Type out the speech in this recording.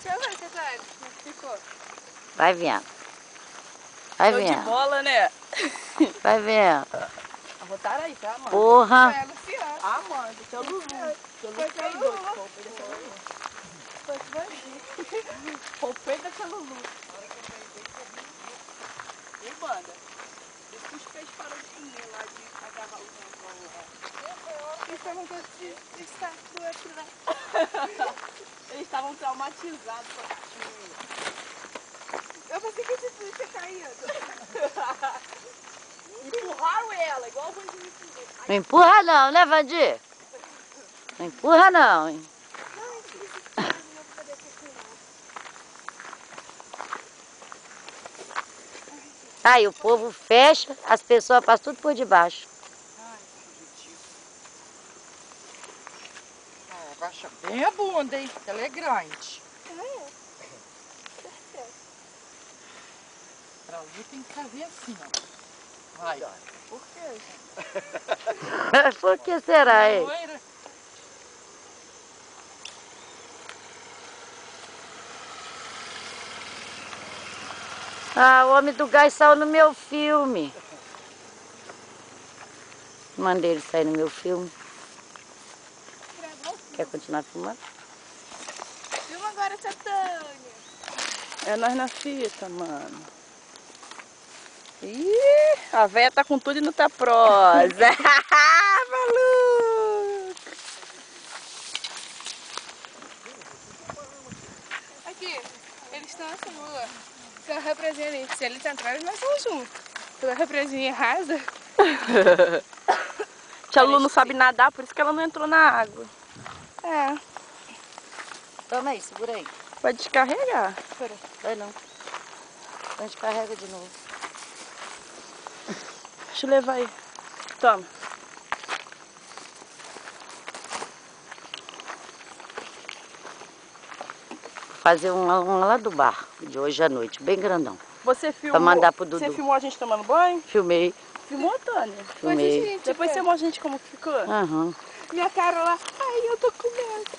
Deixa eu ver, Catarina, como ficou. Vai vendo. Vai Show de vendo. bola, né? Vai vendo. Botaram aí, tá, Amanda? Porra. Foi a Luciana. Ah, Amanda, seu Lulu. Seu Lulu fez dois. Foi o Lulu. Foi o peito da tia Lulu. E banda? Isso que os peixes pararam de comer lá, de agarrar o tampão lá. Isso é uma coisa de estar do outro lado. Eles estavam traumatizados com a caixinha. Eu pensei que esse tinha caído. Empurraram ela, igual o Vandinho empurrou. Não empurra não, né, Vandir? Não empurra não, hein? Aí o povo fecha, as pessoas passam tudo por debaixo. Ai, que ridículo. Ah, abaixa bem a bunda, hein? Ela é grande. Pra ali tem que fazer assim, ó. Vai. Por quê? Por que será, hein? Loira. Ah, o Homem do Gás saiu no meu filme. Mandei ele sair no meu filme. Quer continuar filmando? Filma agora, Satânia. É nós na fita, mano. Ih, a véia tá com tudo e não tá prosa. Maluco! Aqui, eles estão assim, ó. Se a represinha, se eles entrarem, nós vamos juntos. Se a represinha rasa. Tia Lu não sabe nadar, por isso que ela não entrou na água. É. Toma aí, segura aí. Vai descarregar. Vai não. A gente carrega de novo. Deixa eu levar aí. Toma. Fazer um lá do bar, de hoje à noite, bem grandão. Você filmou, Pra mandar pro Dudu. Você filmou a gente tomando banho? Filmei. Filmou, Tânia? Filmei. Depois você mostra a gente como que ficou? Aham. Minha cara lá, ai, eu tô com medo.